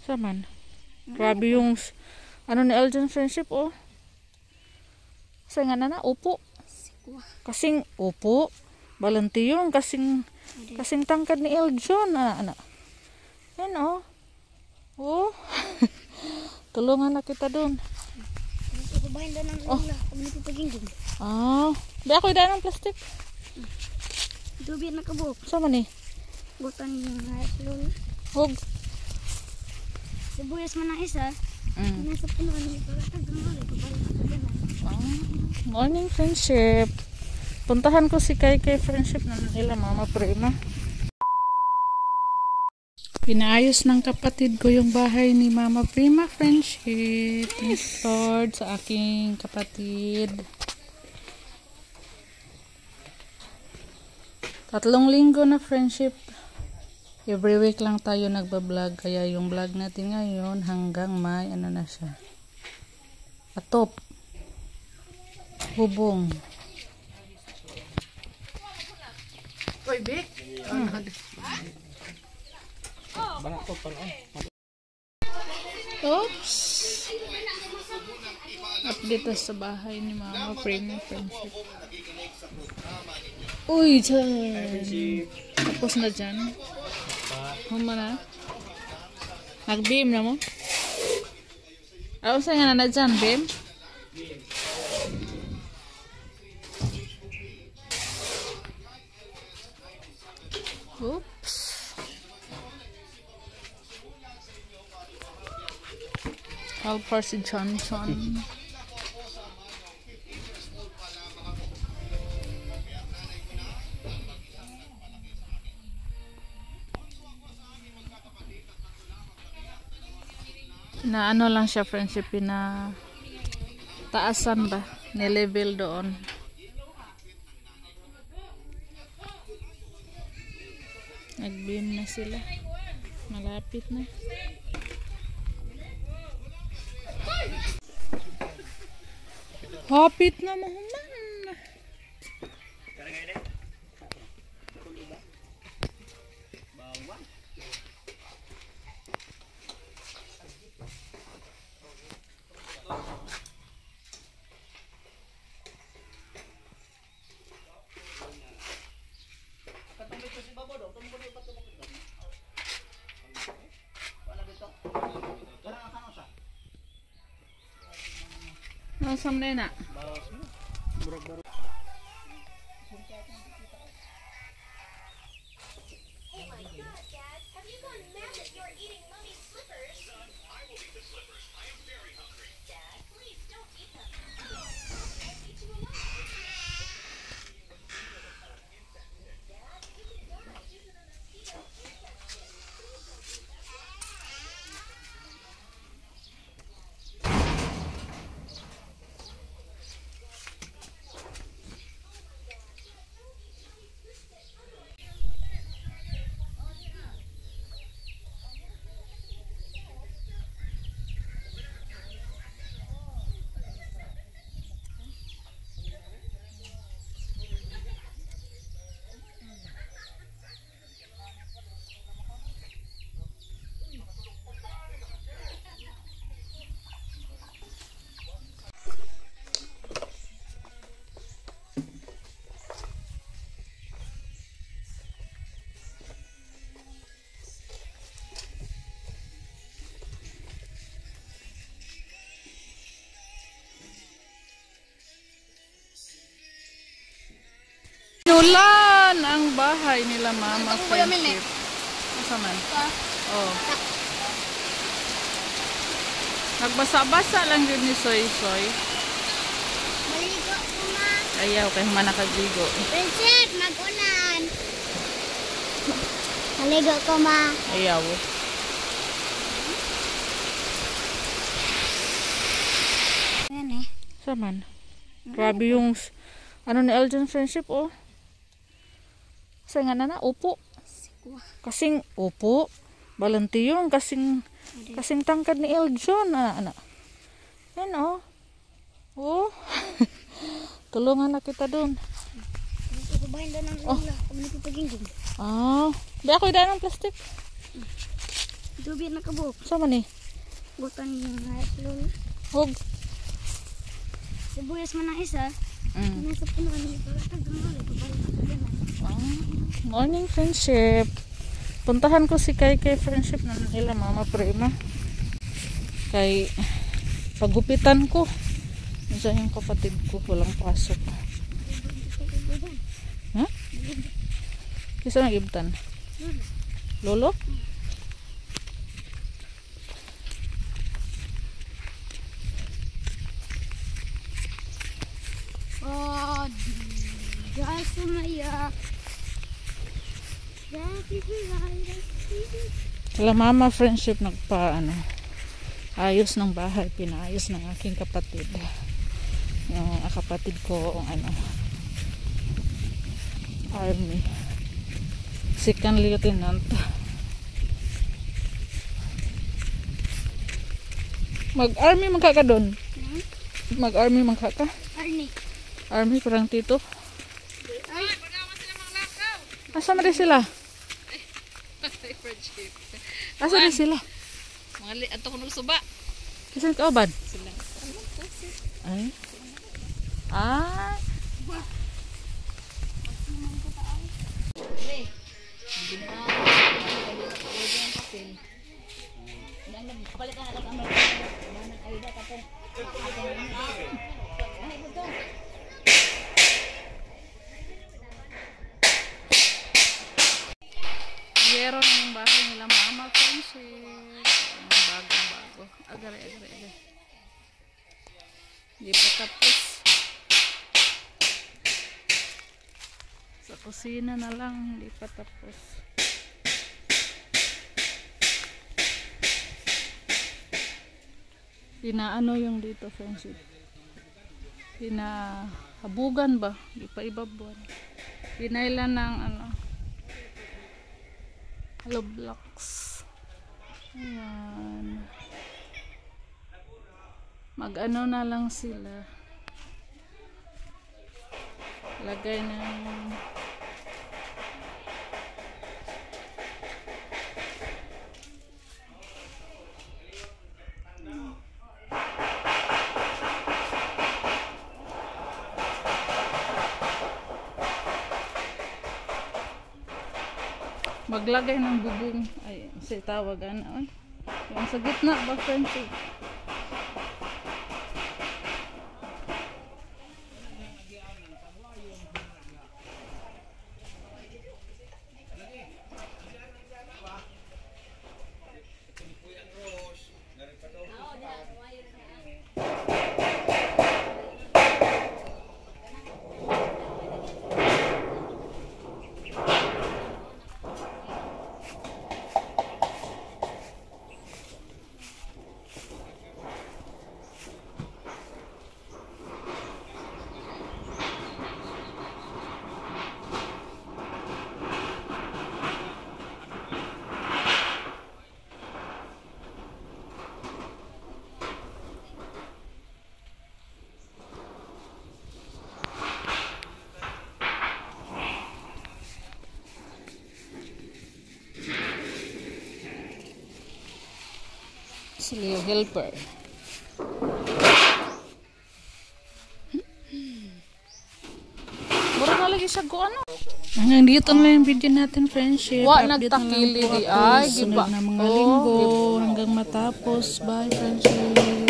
Saman. Grabe yung ano ni Elgin friendship oh. Kasi nga na upo. Kasing upo. Balanti yun. Kasing tangkad ni Elgin. Yan oh. Oh. Tulungan na kita dun. Ipabahin daw ng lola. Kung nagpapagingin. Di ako idaan ng plastic. Dubi na kabuk. Sama ni? Butan yung hayat lola. Huwag. Sibuyas man ang isa. Nasa punuan niya para tagang lola. Morning friendship. Puntahan ko si Kay friendship na nila Mama Prima. Pinaayos ng kapatid ko yung bahay ni Mama Prima friendship. Thanks Lord sa aking kapatid. 3 linggo na friendship. Every week lang tayo nagbablog. Kaya yung vlog natin ngayon hanggang may ano na siya. Atop. Bubong. Oy, Bik. Oops. Update sa bahay ni Mama Prima friendship. Uy, dyan. Tapos na dyan. Huma na. Nag-beam na mo? Ano sa'yo na dyan, beam? Oops. Helper si Johnson. Na ano lang siya friendship na taasan ba? Ni-level doon. Nag-beam na sila. Malapit na. Hapit na mahuman. Nasam na na. Nulan ang bahay nila Mama friendship. Masaman? Oh. Nagbasa-basa lang yun ni Soy Soy. Maligo ko ma. Ayaw kay humana kagligo. Princess, mag-ulan. Maligo ko ma. Ayaw. Yan eh. Saman. Grabe yung ano ni Elgin friendship oh. Kasi nga na upo. Kasing upo. Balanti yun. Kasing tangkad ni Elgin. Yan oh. Oh. Tulungan na kita dun. Ipabahin daw ng lola. Kung nagpapagingin. Di ako idaan ng plastic. Dubi na kabuk. Sama ni? Bukan yung hayat lol. Hug. Sibuyas man ang isa. Mm. Nasa punuan ni para tagamali. Pabalik ako din. Morning friendship. Puntahan ko si Kay friendship na nila Mama Prima. Kay pagupitan ko. Minsan yung kapatid ko walang pasok. Ha? Kisa nagibtan? Lolo? Oh, dahil sumaya. Sila Mama friendship ayos ng bahay, pinaayos ng aking kapatid. Yung kapatid ko army. Second lieutenant. Mag-army magkaka doon. Mag-army magkaka. Army kurang tito. Asa man sila? Asa din sila? Mga ato ko nagsuba. Kisan ka obad? Sila. Ay. Ah. Meron yung bahay nila Mama friendship. Bagong-bago. Agare. Hindi pa tapos. Sa kusina na lang, hindi pa tapos. Pinaano yung dito friendship. Pinahabugan ba? Hindi pa ibabuan. Pinailan ng hollow blocks. Ayan. Mag-ano na lang sila. Lagay ng maglagay ng bubong ay si tawag yung sa gitna ba friendship. Sila yung helper. Mura na lagi siya hanggang dito na lang yung video natin friendship. Nagtakili di ay. Sunod na mga linggo hanggang matapos. Bye friendship.